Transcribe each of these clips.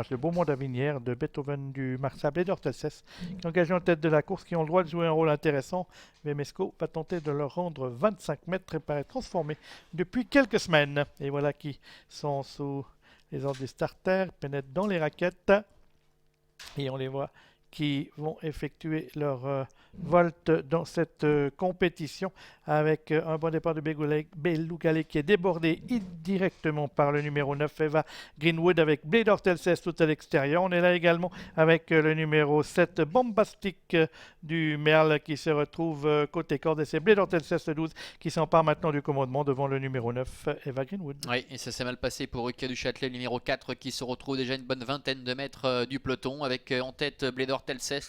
Le beau monde à Vinière de Beethoven du Marsable et d'Ortelses qui engagés en tête de la course, qui ont le droit de jouer un rôle intéressant. Vemesco va tenter de leur rendre 25 mètres et paraît transformé depuis quelques semaines. Et voilà qui sont sous les ordres du starter, pénètrent dans les raquettes et on les voit qui vont effectuer leur volte dans cette compétition avec un bon départ de Belougalé qui est débordé directement par le numéro 9 Eva Greenwood avec Blade Hortelses tout à l'extérieur. On est là également avec le numéro 7 Bombastic du Merle qui se retrouve côté corde et c'est Blade Hortelses le 12 qui s'empare maintenant du commandement devant le numéro 9 Eva Greenwood. Oui, et ça s'est mal passé pour Rukia du Châtelet, le numéro 4 qui se retrouve déjà une bonne vingtaine de mètres du peloton avec en tête Blade Hortelses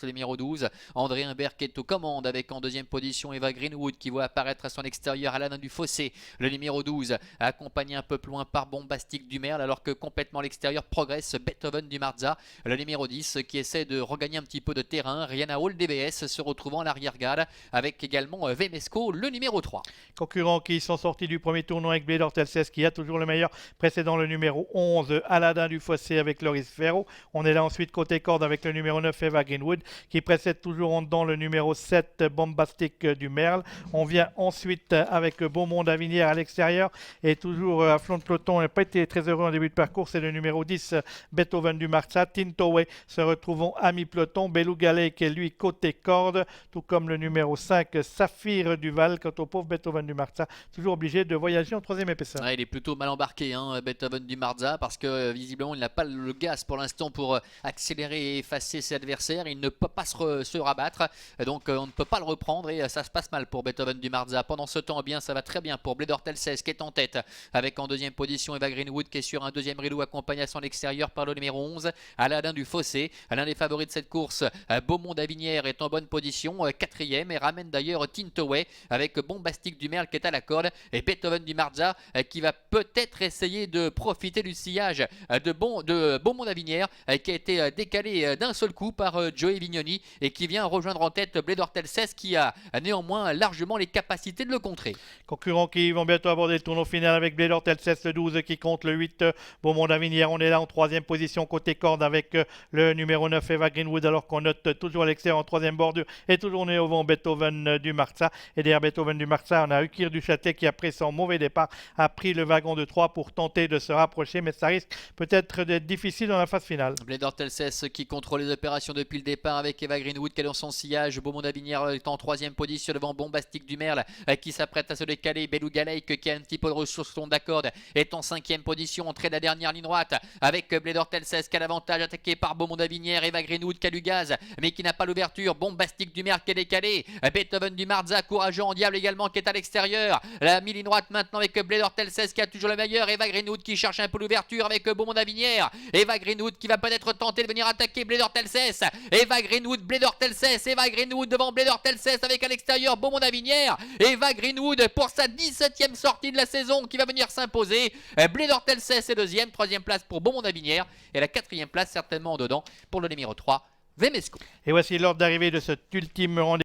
le numéro 12, André Humbert qui est aux commandes avec en deuxième position Eva Greenwood qui voit apparaître à son extérieur Alain du Fossé, le numéro 12, accompagné un peu plus loin par Bombastic du Merle, alors que complètement à l'extérieur progresse Beethoven du Marza, le numéro 10 qui essaie de regagner un petit peu de terrain. Rihanna Hall DBS se retrouvant à l'arrière-garde avec également Vemesco le numéro 3. Concurrents qui sont sortis du premier tournoi avec Blade Hortelses qui a toujours le meilleur, précédent le numéro 11 Aladin du Fossé avec Loris Ferro. On est là ensuite côté corde avec le numéro 9 Eva Greenwood qui précède toujours en dedans le numéro 7 Bombastic du Merle. On vient ensuite avec Beaumont d'Avinière à l'extérieur et toujours à flanc de peloton, on n'a pas été très heureux en début de parcours, c'est le numéro 10 Beethoven du Marza. Tintowe se retrouvant à mi-peloton, Belougalé qui est lui côté corde, tout comme le numéro 5 Saphir Duval. Quant au pauvre Beethoven du Marza, toujours obligé de voyager en troisième épaisseur. Ouais, il est plutôt mal embarqué, Beethoven du Marza, parce que visiblement il n'a pas le gaz pour l'instant pour accélérer et effacer ses adversaires. Il ne peut pas se rabattre, donc on ne peut pas le reprendre et ça se passe mal pour Beethoven du Marza. Pendant ce temps, ça va très bien pour Blade Hortelses qui est en tête avec en deuxième position Eva Greenwood qui est sur un deuxième rideau accompagné à son extérieur par le numéro 11 Aladin du Fossé, l'un des favoris de cette course. Beaumont d'Avinière est en bonne position, quatrième, et ramène d'ailleurs Tintowe avec Bombastic du Merle qui est à la corde et Beethoven du Marza qui va peut-être essayer de profiter du sillage de Beaumont d'Avinière qui a été décalé d'un seul coup par Joey Vignoni et qui vient rejoindre en tête Blade Hortelses qui a néanmoins largement les capacités de le contrer. Concurrents qui vont bientôt aborder le tournoi final avec Blade Hortelses le 12 qui compte le 8 Beaumont d'Avinière. On est là en troisième position côté corde avec le numéro 9 Eva Greenwood, alors qu'on note toujours à l'extérieur en troisième bordure et toujours né au vent Beethoven du Marza. Et derrière Beethoven du Marza, on a Ukir du Châtelet qui après son mauvais départ a pris le wagon de 3 pour tenter de se rapprocher, mais ça risque peut-être d'être difficile dans la phase finale. Blade Hortelses qui contrôle les opérations depuis le départ avec Eva Greenwood qui est dans son sillage. Beaumont d'Avinière est en troisième position devant Bombastic du Merle qui s'apprête à se décaler. Belougalé qui a un petit peu de ressources sur son d'accord est en cinquième position, entrée de la dernière ligne droite avec Blade Hortelses qui a l'avantage, attaqué par Beaumont d'Avinière. Eva Greenwood qui a du gaz mais qui n'a pas l'ouverture. Bombastic du Merle qui est décalé. Beethoven du Marza, courageux en diable également qui est à l'extérieur. La mi-ligne droite maintenant avec Blade Hortelses qui a toujours le meilleur. Eva Greenwood qui cherche un peu l'ouverture avec Beaumont d'Avinière. Eva Greenwood qui va peut-être tenter de venir attaquer Blade Hortelses. Eva Greenwood, Blade Hortelses. Eva Greenwood devant Blade Hortelses avec à l'extérieur Beaumont d'Avinière. Eva Greenwood pour sa 17e sortie de la saison qui va venir s'imposer. Blade Hortelses est deuxième, troisième place pour Beaumont d'Avinière et la quatrième place certainement en dedans pour le numéro 3 Vemesco. Et voici l'ordre d'arrivée de cet ultime rendez-vous.